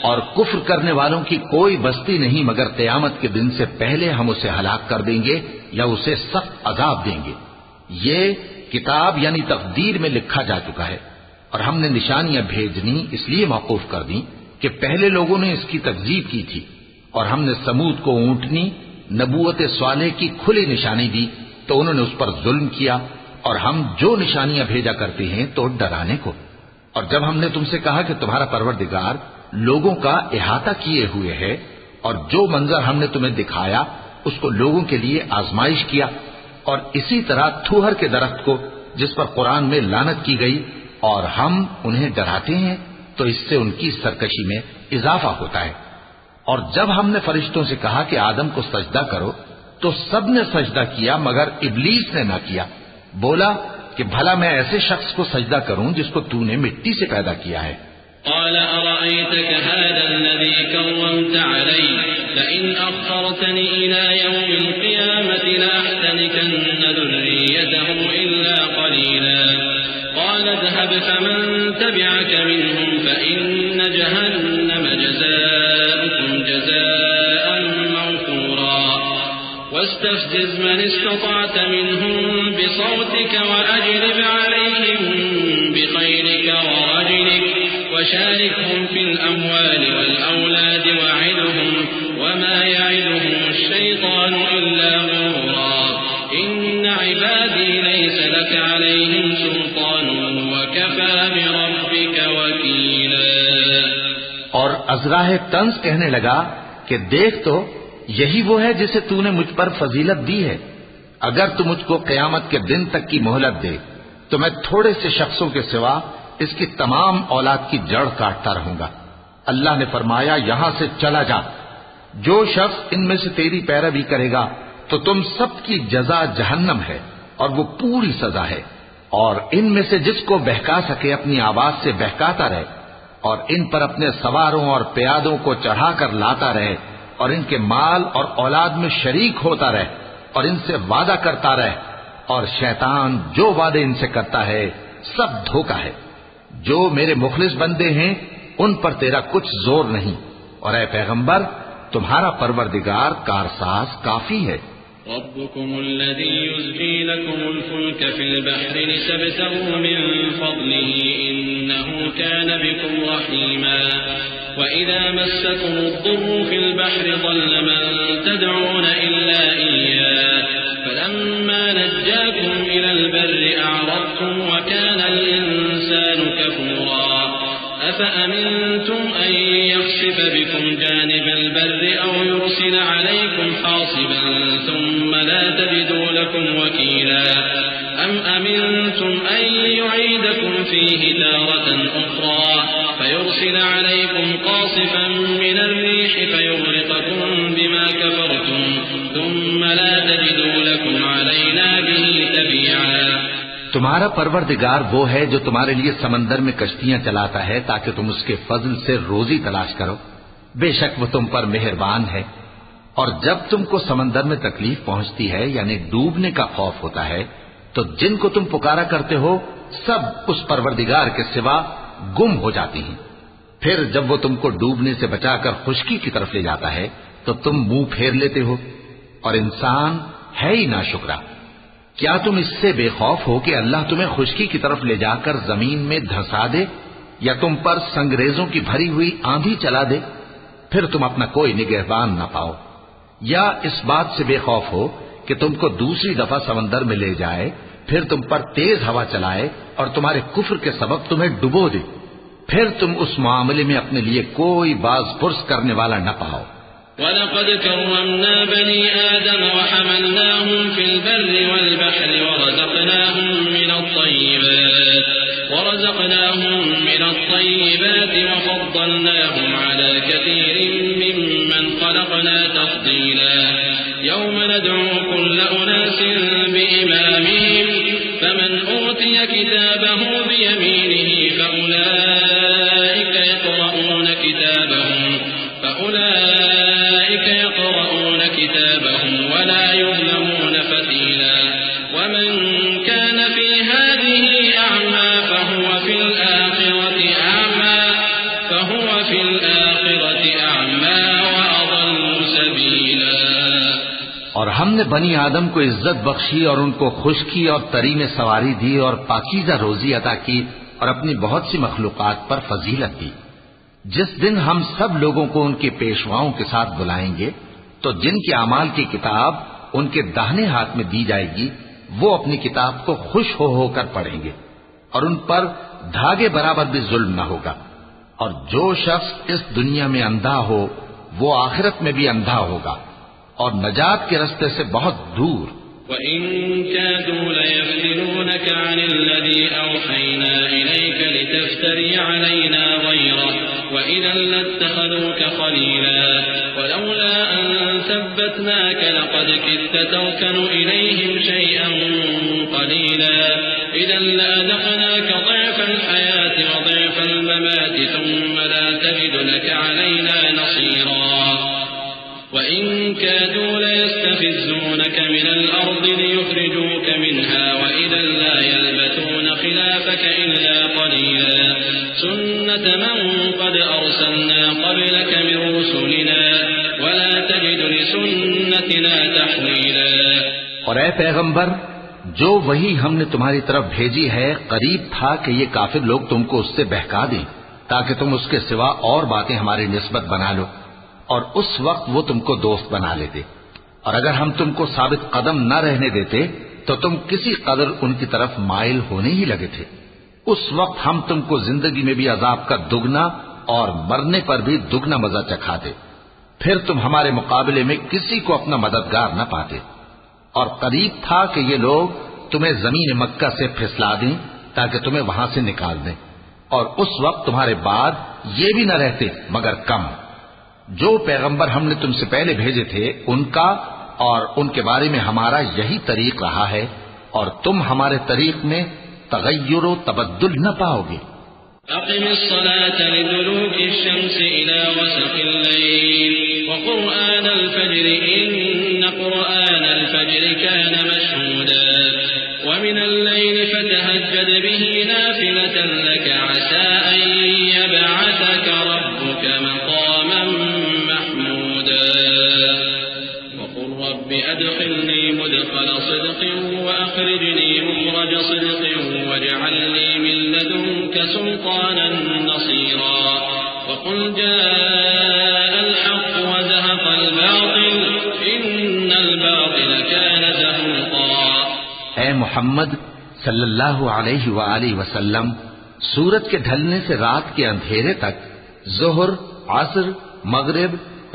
اور کفر کرنے والوں کی کوئی بستی نہیں مگر قیامت کے دن سے پہلے ہم اسے ہلاک کر دیں گے یا اسے سخت عذاب دیں گے. یہ کتاب یعنی تقدیر میں لکھا جا چکا ہے. اور ہم نے نشانیاں بھیجنی اس لیے موقوف کر دیں کہ پہلے لوگوں نے اس کی تکذیب کی تھی. اور ہم نے سمود کو اونٹنی نبوت صالح کی کھلی نشانی دی تو انہوں نے اس پر ظلم کیا. اور ہم جو نشانیاں بھیجا کرتے ہیں تو ڈرانے کو. اور جب ہم نے تم سے کہا کہ تمہارا پروردگار لوگوں کا احاطہ کیے ہوئے ہے اور جو منظر ہم نے تمہیں دکھایا اس کو لوگوں کے لیے آزمائش کیا، اور اسی طرح تھوہر کے درخت کو جس پر قرآن میں لعنت کی گئی، اور ہم انہیں ڈراتے ہیں تو اس سے ان کی سرکشی میں اضافہ ہوتا ہے. اور جب ہم نے فرشتوں سے کہا کہ آدم کو سجدہ کرو تو سب نے سجدہ کیا مگر ابلیس نے نہ کیا. بولا کہ بھلا میں ایسے شخص کو سجدہ کروں جس کو تو نے مٹی سے پیدا کیا ہے. قال أرأيتك هذا الذي كرمت علي لئن أخرتني إلى يوم القيامة لأحتنكن ذريته إلا قليلا قال اذهب فمن تبعك منهم فإن جهنم جزاؤكم جزاء موفورا واستفزز من استطعت منهم بصوتك وأجلب عليهم بخيلك ورجلك وشاركهم في الأموال والأولاد وعدهم وما يعدهم الشيطان إلا غرورا إن عبادي ليس لك عليهم سلطان وكفى بربك وكيلا. اور ازراہ طنز کہنے لگا کہ دیکھ تو یہی وہ ہے جسے تو نے مجھ پر فضیلت دی ہے. اگر تو مجھ کو قیامت کے دن تک کی مہلت دے تو میں تھوڑے سے شخصوں کے سوا اس کی تمام اولاد کی جڑ کاٹتا رہوں گا. اللہ نے فرمایا یہاں سے چلا جا. جو شخص ان میں سے تیری پیروی کرے گا تو تم سب کی جزا جہنم ہے اور وہ پوری سزا ہے. اور ان میں سے جس کو بہکا سکے اپنی آواز سے بہکاتا رہے اور ان پر اپنے سواروں اور پیادوں کو چڑھا کر لاتا رہے اور ان کے مال اور اولاد میں شریک ہوتا رہے اور ان سے وعدہ کرتا رہے. اور شیطان جو وعدے ان سے کرتا ہے سب دھوکہ ہے. جو میرے مخلص بندے ہیں ان پر تیرا کچھ زور نہیں. اور اے پیغمبر تمہارا پروردگار کارساز کافی ہے. ربكم الذي يزجي لكم الفلك في البحر لتبتغوا من فضله إنه كان بكم رحيما وإذا مسكم الضر في البحر ضل من تدعون إلا إياه فلما نجاكم إلى البر أعرضتم وكان الإنسان كفورا أفأمنتم أن يخسف بكم جانب البر أو يرسل عليكم حاصبا ثم لا تجدوا لكم وكيلا أم أمنتم أن يعيدكم فيه تارة أخرى فيرسل عليكم قاصفا من الريح فيغرقكم بما كفرتم ثم لا تجدوا لكم علينا به تبيعا. تمہارا پروردگار وہ ہے جو تمہارے لیے سمندر میں کشتیاں چلاتا ہے تاکہ تم اس کے فضل سے روزی تلاش کرو. بے شک وہ تم پر مہربان ہے. اور جب تم کو سمندر میں تکلیف پہنچتی ہے یعنی ڈوبنے کا خوف ہوتا ہے تو جن کو تم پکارا کرتے ہو سب اس پروردگار کے سوا گم ہو جاتی ہیں. پھر جب وہ تم کو ڈوبنے سے بچا کر خشکی کی طرف لے جاتا ہے تو تم منہ پھیر لیتے ہو. اور انسان ہے ہی ناشکرا. کیا تم اس سے بے خوف ہو کہ اللہ تمہیں خشکی کی طرف لے جا کر زمین میں دھنسا دے یا تم پر سنگریزوں کی بھری ہوئی آندھی چلا دے پھر تم اپنا کوئی نگہبان نہ پاؤ؟ یا اس بات سے بے خوف ہو کہ تم کو دوسری دفعہ سمندر میں لے جائے پھر تم پر تیز ہوا چلائے اور تمہارے کفر کے سبب تمہیں ڈبو دے پھر تم اس معاملے میں اپنے لیے کوئی باز پرس کرنے والا نہ پاؤ. وَلَقَدْ كَرَّمْنَا بَنِي آدَمَ وَحَمَلْنَاهُمْ فِي الْبَرِّ وَالْبَحْرِ ورزقناهم من الطيبات وفضلناهم على كثير ممن خلقنا تفضيلا. يوم ندعو كل أناس بإمامهم فمن أوتي كتابه بيمينه فأولئك يقرؤون كتابهم ولا يظلمون فتيلا. ومن كان في هذه أعمى فهو في الآخرة أعمى وأضل سبيلا. اور ہم نے بنی آدم کو عزت بخشی اور ان کو خشکی اور تری میں سواری دی اور پاکیزہ روزی عطا کی اور اپنی بہت سی مخلوقات پر فضیلت دی. جس دن ہم سب لوگوں کو ان کے پیشواؤں کے ساتھ بلائیں گے تو جن کے اعمال کی کتاب ان کے داہنے ہاتھ میں دی جائے گی وہ اپنی کتاب کو خوش ہو کر پڑھیں گے اور ان پر دھاگے برابر بھی ظلم نہ ہوگا. اور جو شخص اس دنیا میں اندھا ہو وہ آخرت میں بھی اندھا ہوگا اور نجات کے رستے سے بہت دور. وَإِن كَادُوا لَيَفْتِنُونَكَ عَنِ الَّذِي أَوْحَيْنَا إِلَيْكَ لِتَفْتَرِيَ عَلَيْنَا غَيْرَهُ وَإِذًا لَّاتَّخَذُوكَ خَلِيلًا وَلَوْلَا أَن ثَبَّتْنَاكَ لَقَدْ كِدتَّ تَرْكَنُ إِلَيْهِمْ شَيْئًا قَلِيلًا إِذًا لَّأَذَقْنَاكَ ضِعْفَ الْحَيَاةِ وَضِعْفَ الْمَمَاتِ ثُمَّ لَا تَجِدُ لَكَ عَلَيْنَا نَصِيرًا. سنة من قد أرسلنا قبلك من رسلنا ولا تجد لسنتنا تحويلا. اور اے پیغمبر، جو وہی ہم نے تمہاری طرف بھیجی ہے قریب تھا کہ یہ کافر لوگ تم کو اس سے بہکا دیں تاکہ تم اس کے سوا اور باتیں ہماری نسبت بنا لو، اور اس وقت وہ تم کو دوست بنا لیتے. اور اگر ہم تم کو ثابت قدم نہ رہنے دیتے تو تم کسی قدر ان کی طرف مائل ہونے ہی لگے تھے. اس وقت ہم تم کو زندگی میں بھی عذاب کا دگنا اور مرنے پر بھی دگنا مزہ چکھاتے، پھر تم ہمارے مقابلے میں کسی کو اپنا مددگار نہ پاتے. اور قریب تھا کہ یہ لوگ تمہیں زمین مکہ سے پھسلا دیں تاکہ تمہیں وہاں سے نکال دیں، اور اس وقت تمہارے بعد یہ بھی نہ رہتے مگر کم. جو پیغمبر ہم نے تم سے پہلے بھیجے تھے ان کا اور ان کے بارے میں ہمارا یہی طریق رہا ہے، اور تم ہمارے طریق میں تغیر و تبدل نہ پاؤ گے. أقم الصلاة لدلوك الشمس إلى غسق الليل وقرآن الفجر إن قرآن الفجر كان مشهودا ومن الليل فتهجد به نافلة لك عسى أن يبعثك ربك مقاما محمودا وقل رب أدخلني مدخل صدق وأخرجني مخرج صدق واجعل لي من لدنك سلطانا نصيرا وقل جاء الحق وزهق الباطل إن الباطل كان زهوقا. اے محمد صلی اللہ علیہ وآلہ وسلم، سورج کے ڈھلنے سے رات کے اندھیرے تک ظہر، عصر، مغرب،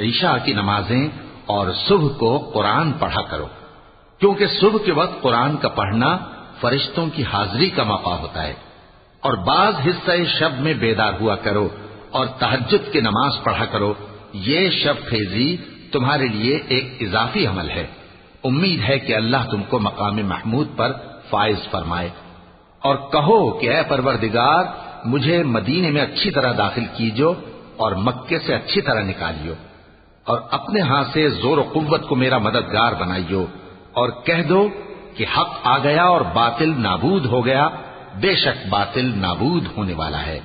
عشاء کی نمازیں اور صبح کو قرآن پڑھا کرو، کیونکہ صبح کے وقت قرآن کا پڑھنا فرشتوں کی حاضری کا موقع ہوتا ہے. اور بعض حصہ شب میں بیدار ہوا کرو اور تہجد کی نماز پڑھا کرو. یہ شب خیزی تمہارے لیے ایک اضافی عمل ہے. امید ہے کہ اللہ تم کو مقام محمود پر فائز فرمائے. اور کہو کہ اے پروردگار، مجھے مدینے میں اچھی طرح داخل کیجو اور مکے سے اچھی طرح نکالیو، اور اپنے ہاتھ سے زور و قوت کو میرا مددگار بنائیو، اور کہہ دو کہ حق آ گیا اور باطل نابود ہو گیا، بے شک باطل نابود ہونے والا ہے.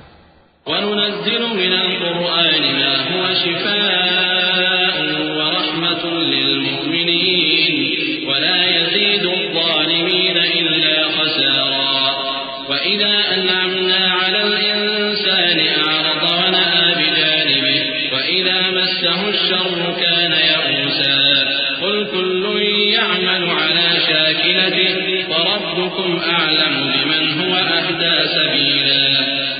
وَنُنَزِّلُ مِنَ الْقُرْآنِ مَا هُوَ شِفَاءٌ وَرَحْمَةٌ لِّلْمُؤْمِنِينَ وَلَا يَزِيدُ الظَّالِمِينَ إِلَّا خَسَارًا. وَإِذَا أَنْعَمْنَا عَلَى الْإِنسَانِ أَعْرَضَ وَنَأَىٰ بِجَانِبِهِ وَإِذَا مَسَّهُ الشَّرُّ كَانَ يَئُوسًا. قُلْ كُلٌّ يَعْمَلُ عَلَى شَاكِلَتِهِ وَرَبُّكُمْ أَعْلَمُ بِمَنْ هُوَ أَهْدَىٰ سَبِيلًا.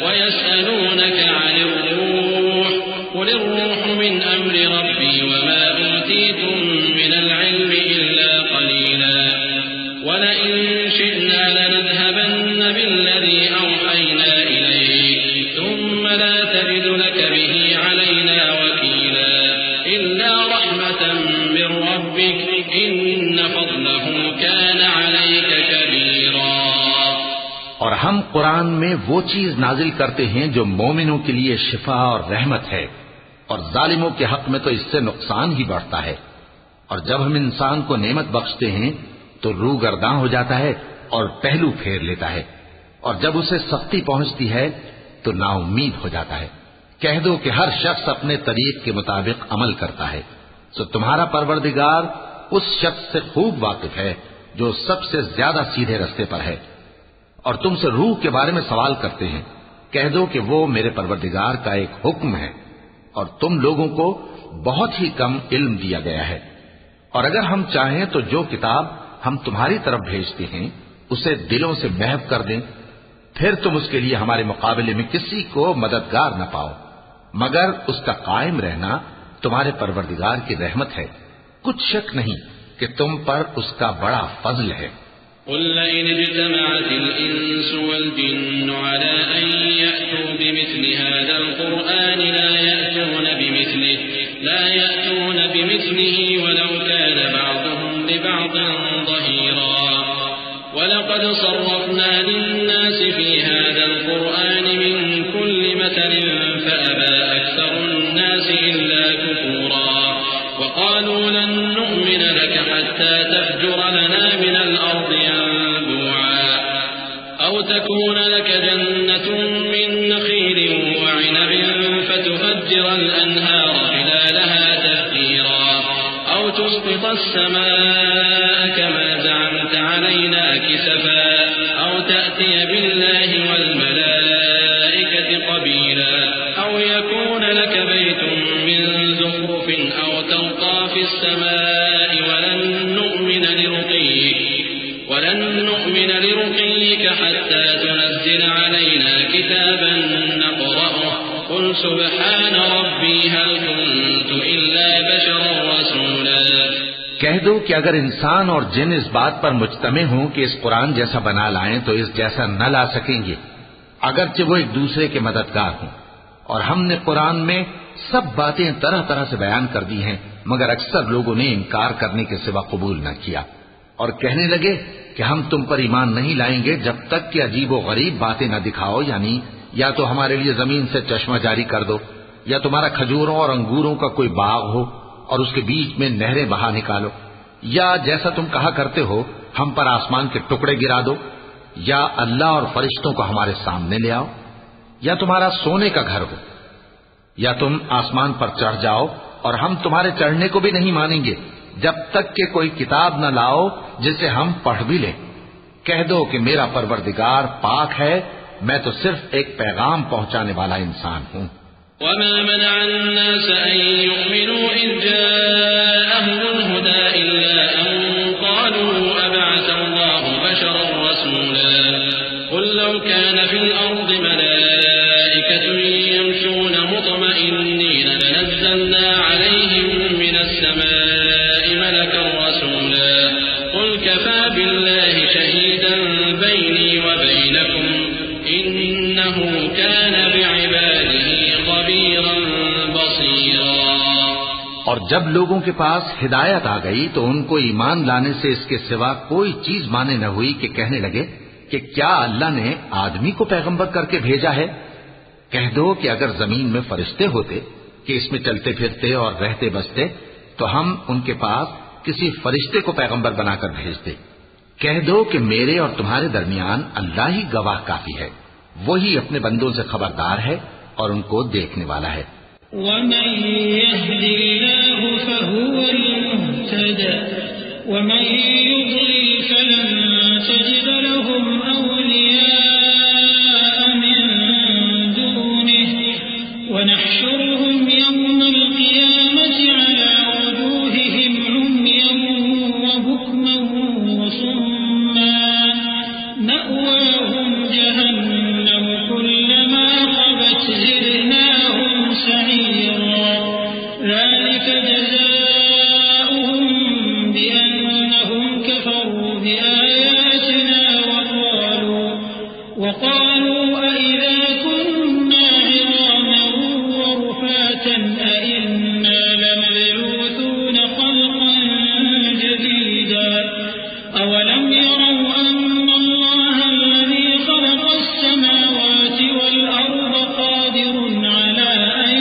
وَيَسْأَلُونَكَ عَنِ الرُّوحِ قُلِ الرُّوحُ مِنْ أَمْرِ رَبِّي وَمَا أُوتِيتُم مِّنَ الْعِلْمِ إِلَّا قَلِيلًا. وَلَئِن شِئْنَا لَنَذْهَبَنَّ بِالَّذِي أَوْحَيْنَا إِلَيْكَ ثُمَّ لَا تَجِدُ لَكَ بِهِ عَلَيْنَا وَكِيلًا إِلَّا رَحْمَةً مِّن رَّبِّكَ إِنَّ فَضْلَهُ كَانَ عَلَيْكَ كَبِيرًا. اور ہم قرآن میں وہ چیز نازل کرتے ہیں جو مومنوں کے لیے شفا اور رحمت ہے، اور ظالموں کے حق میں تو اس سے نقصان ہی بڑھتا ہے. اور جب ہم انسان کو نعمت بخشتے ہیں تو روح گرداں ہو جاتا ہے اور پہلو پھیر لیتا ہے، اور جب اسے سختی پہنچتی ہے تو نا امید ہو جاتا ہے. کہہ دو کہ ہر شخص اپنے طریق کے مطابق عمل کرتا ہے، سو تمہارا پروردگار اس شخص سے خوب واقف ہے جو سب سے زیادہ سیدھے رستے پر ہے. اور تم سے روح کے بارے میں سوال کرتے ہیں، کہہ دو کہ وہ میرے پروردگار کا ایک حکم ہے، اور تم لوگوں کو بہت ہی کم علم دیا گیا ہے. اور اگر ہم چاہیں تو جو کتاب ہم تمہاری طرف بھیجتے ہیں اسے دلوں سے محو کر دیں، پھر تم اس کے لیے ہمارے مقابلے میں کسی کو مددگار نہ پاؤ، مگر اس کا قائم رہنا تمہارے پروردگار کی رحمت ہے. کچھ شک نہیں کہ تم پر اس کا بڑا فضل ہے. قل لئن اجتمعت الإنس والجن على أن يأتوا بمثل هذا القرآن لا يأتون بمثله ولو كان بعضهم لبعض ظهيرا. ولقد صرفنا للناس في هذا القرآن من كل مثل فأبى أكثر الناس إلا كفورا. وقالوا لن نؤمن لك حتى تفجر لنا من الأرض ينبوعا أو تكون لك جنة من نخيل وتفجر الأنهار خلالها تفجيرا أو تسقط السماء كما زعمت علينا كسفا أو تأتي بالله والملائكة قبيلا أو يكون لك بيت من زخرف أو ترقى في السماء ولن نؤمن لرقيك حتى تنزل علينا كتابا نقرأه قل سبحان ربي هل كنت إلا بشرا رسولا۔ کہہ دو کہ اگر انسان اور جن اس بات پر مجتمع ہوں کہ اس قرآن جیسا بنا لائیں تو اس جیسا نہ لا سکیں گے، اگرچہ وہ ایک دوسرے کے مددگار ہوں۔ اور ہم نے قرآن میں سب باتیں طرح طرح سے بیان کر دی ہیں، مگر اکثر لوگوں نے انکار کرنے کے سوا قبول نہ کیا، اور کہنے لگے کہ ہم تم پر ایمان نہیں لائیں گے جب تک کہ عجیب و غریب باتیں نہ دکھاؤ، یعنی یا تو ہمارے لیے زمین سے چشمہ جاری کر دو، یا تمہارا کھجوروں اور انگوروں کا کوئی باغ ہو اور اس کے بیچ میں نہریں بہا نکالو، یا جیسا تم کہا کرتے ہو ہم پر آسمان کے ٹکڑے گرا دو، یا اللہ اور فرشتوں کو ہمارے سامنے لے آؤ، یا تمہارا سونے کا گھر ہو، یا تم آسمان پر چڑھ جاؤ اور ہم تمہارے چڑھنے کو بھی نہیں مانیں گے جب تک کہ کوئی کتاب نہ لاؤ جسے ہم پڑھ بھی لیں۔ کہہ دو کہ میرا پروردگار پاک ہے، میں تو صرف ایک پیغام پہنچانے والا انسان ہوں۔ وما منع الناس أن يؤمنوا إذ جاءهم الهدى إلا أن قالوا أبعث الله بشرا رسولا قل لو كان في الأرض ملائكة يمشون مطمئنين لنزلنا عليهم من السماء ملكا رسولا قل كفى بالله شهيدا بيني وبينكم إنه كان بعباده خبيرا بصيرا۔ اور جب لوگوں کے پاس ہدایت آ گئی تو ان کو ایمان لانے سے اس کے سوا کوئی چیز مانے نہ ہوئی کہ کہنے لگے کہ کیا اللہ نے آدمی کو پیغمبر کر کے بھیجا ہے؟ کہہ دو کہ اگر زمین میں فرشتے ہوتے کہ اس میں چلتے پھرتے اور رہتے بستے تو ہم ان کے پاس کسی فرشتے کو پیغمبر بنا کر بھیجتے۔ کہہ دو کہ میرے اور تمہارے درمیان اللہ ہی گواہ کافی ہے، وہی اپنے بندوں سے خبردار ہے اور ان کو دیکھنے والا ہے۔ ومن يهد الله فهو المهتد ومن يضلل فلن تجد لهم أولياء من دونه ونحشرهم يوم القيامة على وجوههم عميا وبكما وصما مأواهم جهنم كلما خبت زدناهم سعيرا ذلك جزاؤهم بأنهم كفروا بآياتنا وقالوا أئذا كنا عظاما ورفاتا أئنا لمبعوثون خلقا جديدا أولم يروا أن الله الذي خلق السماوات والأرض قادر على أن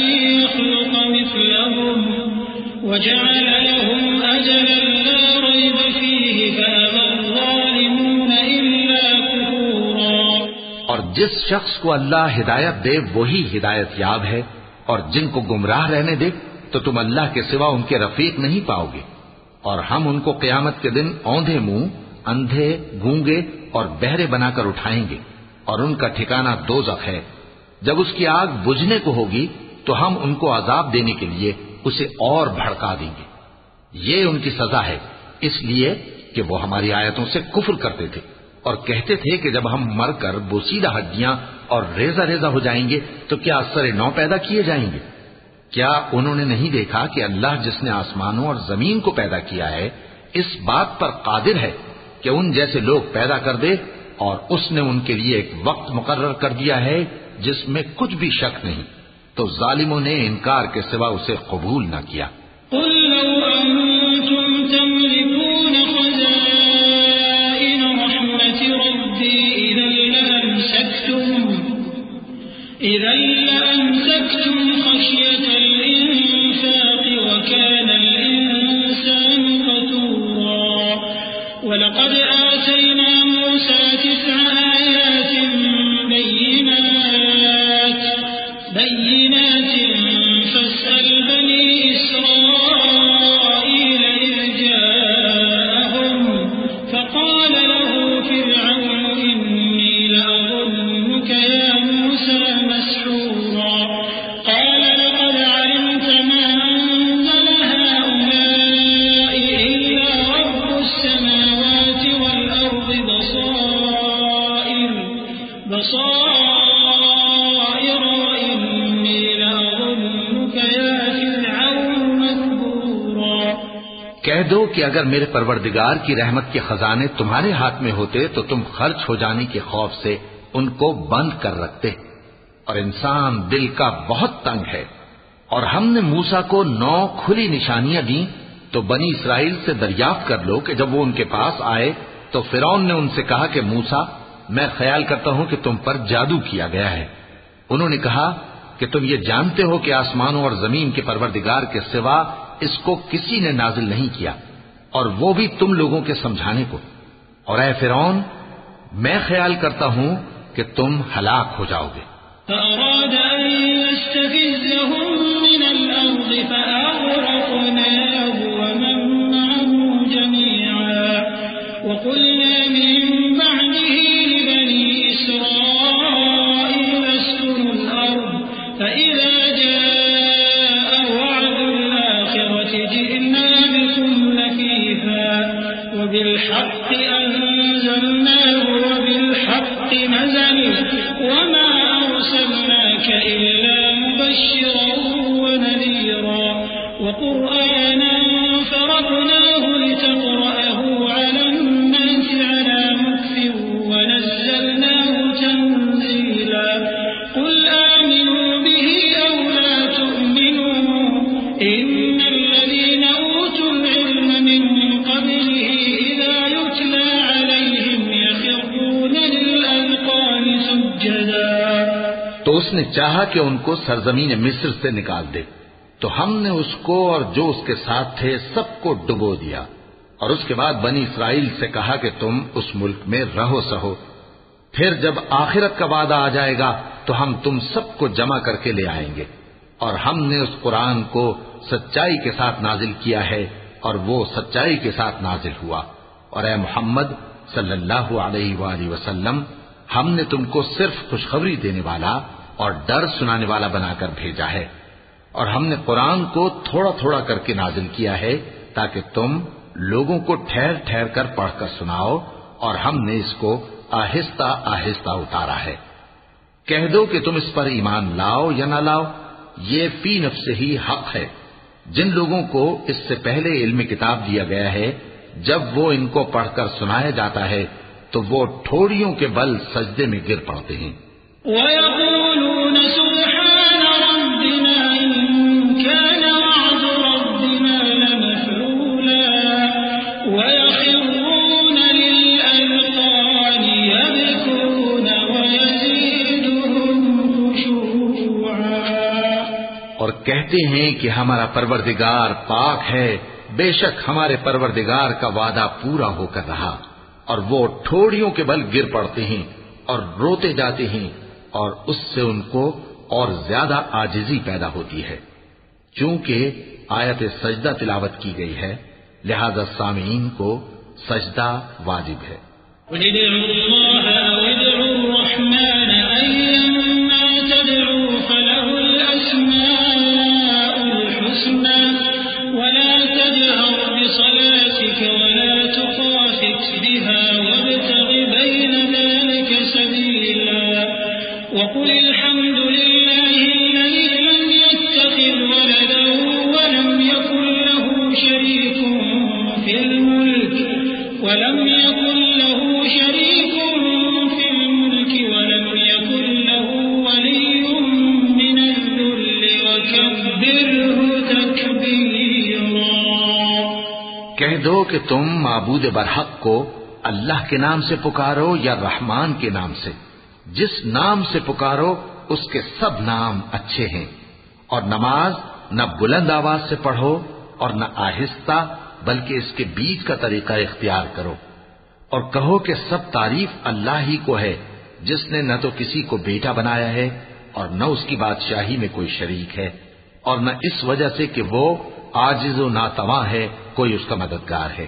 يخلق مثلهم وجعل لهم أجلا لا ريب فيه فأبى الظالمون إلا كفورا۔ اور جس شخص کو اللہ ہدایت دے وہی ہدایت یاب ہے، اور جن کو گمراہ رہنے دے تو تم اللہ کے سوا ان کے رفیق نہیں پاؤ گے۔ اور ہم ان کو قیامت کے دن اوندھے منہ، اندھے، گونگے اور بہرے بنا کر اٹھائیں گے، اور ان کا ٹھکانہ دوزخ ہے۔ جب اس کی آگ بجھنے کو ہوگی تو ہم ان کو عذاب دینے کے لیے اسے اور بھڑکا دیں گے۔ یہ ان کی سزا ہے، اس لیے کہ وہ ہماری آیتوں سے کفر کرتے تھے اور کہتے تھے کہ جب ہم مر کر بوسیدہ ہڈیاں اور ریزہ ریزہ ہو جائیں گے تو کیا اثر نو پیدا کیے جائیں گے؟ کیا انہوں نے نہیں دیکھا کہ اللہ جس نے آسمانوں اور زمین کو پیدا کیا ہے اس بات پر قادر ہے کہ ان جیسے لوگ پیدا کر دے، اور اس نے ان کے لیے ایک وقت مقرر کر دیا ہے جس میں کچھ بھی شک نہیں، تو ظالموں نے انکار کے سوا اسے قبول نہ کیا۔ قل لو أنتم تملكون خزائن رحمة ربي إذا لأمسكتم خشية الإنفاق وكان الإنسان قتورا ولقد آتينا موسى 9 آيات بينات کہہ دو کہ اگر میرے پروردگار کی رحمت کے خزانے تمہارے ہاتھ میں ہوتے تو تم خرچ ہو جانے کے خوف سے ان کو بند کر رکھتے، اور انسان دل کا بہت تنگ ہے۔ اور ہم نے موسیٰ کو 9 کھلی نشانیاں دیں، تو بنی اسرائیل سے دریافت کر لو کہ جب وہ ان کے پاس آئے تو فرعون نے ان سے کہا کہ موسیٰ، میں خیال کرتا ہوں کہ تم پر جادو کیا گیا ہے۔ انہوں نے کہا کہ تم یہ جانتے ہو کہ آسمانوں اور زمین کے پروردگار کے سوا اس کو کسی نے نازل نہیں کیا، اور وہ بھی تم لوگوں کے سمجھانے کو، اور اے فرعون، میں خیال کرتا ہوں کہ تم ہلاک ہو جاؤ گے۔ فأراد أن يستفزهم من الأرض فأغرقناه ومن معه جميعا وقلنا من بعده لبني إسرائيل اسكنوا الأرض فإذا جاء وعد الآخرة جئنا بكم لفيفا وبالحق أنزلناه وبالحق نزل وما أرسلناك إلا مبشرا ونذيرا وقرآنا فرقناه لتقرأه على الناس على مكث ونزلناه تنزيلا قل آمنوا به أو لا تؤمنوا إن الذين أوتوا العلم من قبله إذا يتلى عليهم يخرون للأذقان سجدا۔ تو اس نے چاہا کہ ان کو سرزمین مصر سے نکال دے، تو ہم نے اس کو اور جو اس کے ساتھ تھے سب کو ڈبو دیا، اور اس کے بعد بنی اسرائیل سے کہا کہ تم اس ملک میں رہو سہو، پھر جب آخرت کا وعدہ آ جائے گا تو ہم تم سب کو جمع کر کے لے آئیں گے۔ اور ہم نے اس قرآن کو سچائی کے ساتھ نازل کیا ہے، اور وہ سچائی کے ساتھ نازل ہوا۔ اور اے محمد صلی اللہ علیہ وآلہ وسلم، ہم نے تم کو صرف خوشخبری دینے والا اور ڈر سنانے والا بنا کر بھیجا ہے، اور ہم نے قرآن کو تھوڑا تھوڑا کر کے نازل کیا ہے تاکہ تم لوگوں کو ٹھہر ٹھہر کر پڑھ کر سناؤ، اور ہم نے اس کو آہستہ آہستہ اتارا ہے۔ کہہ دو کہ تم اس پر ایمان لاؤ یا نہ لاؤ، یہ فی نفسہ ہی حق ہے۔ جن لوگوں کو اس سے پہلے علم کتاب دیا گیا ہے، جب وہ ان کو پڑھ کر سنایا جاتا ہے تو وہ ٹھوڑیوں کے بل سجدے میں گر پڑتے ہیں۔ وَيَقُولُونَ سُبْحَانَ رَبِّنَا إِن كَانَ وَعْدُ رَبِّنَا لَمَفْعُولًا وَيَخِرُّونَ لِلْأَذْقَانِ يَبْكُونَ وَيَزِيدُهُمْ خُشُوعًا۔ اور کہتے ہیں کہ ہمارا پروردگار پاک ہے، بے شک ہمارے پروردگار کا وعدہ پورا ہو کر رہا، اور وہ ٹھوڑیوں کے بل گر پڑتے ہیں اور روتے جاتے ہیں، اور اس سے ان کو اور زیادہ عاجزی پیدا ہوتی ہے۔ چونکہ آیت سجدہ تلاوت کی گئی ہے، لہذا سامعین کو سجدہ واجب ہے۔ قُلِ ادْعُوا اللَّهَ أَوِ ادْعُوا الرَّحْمَٰنَ أَيًّمَّا تَدْعُوا فَلَهُ الْأَسْمَاءُ الْحُسْنَىٰ وَلَا تَجْهَرْ بِصَلَاتِكَ وَلَا تُخَافِتْ بِهَا وَابْتَغِ بَيْنَ ذَلِكَ سَبِيلًا وَقُلِ الْحَمْدُ لِلَّهِ الَّذِي لَمْ يَتَّخِذْ وَلَدًا وَلَمْ يَكُن لَّهُ شَرِيكٌ فِي الْمُلْكِ وَلَمْ يَكُن لَّهُ وَلِيٌّ مِّنَ الذُّلِّ وَكَبِّرْهُ تَكْبِيرًا۔ کہہ دو کہ تم معبود برحق کو اللہ کے نام سے پکارو یا رحمان کے نام سے، جس نام سے پکارو اس کے سب نام اچھے ہیں، اور نماز نہ بلند آواز سے پڑھو اور نہ آہستہ، بلکہ اس کے بیچ کا طریقہ اختیار کرو، اور کہو کہ سب تعریف اللہ ہی کو ہے، جس نے نہ تو کسی کو بیٹا بنایا ہے اور نہ اس کی بادشاہی میں کوئی شریک ہے، اور نہ اس وجہ سے کہ وہ عاجز و ناتواں ہے کوئی اس کا مددگار ہے،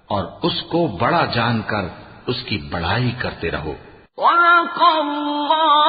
اور اس کو بڑا جان کر اس کی بڑائی کرتے رہو۔ صدق اللہ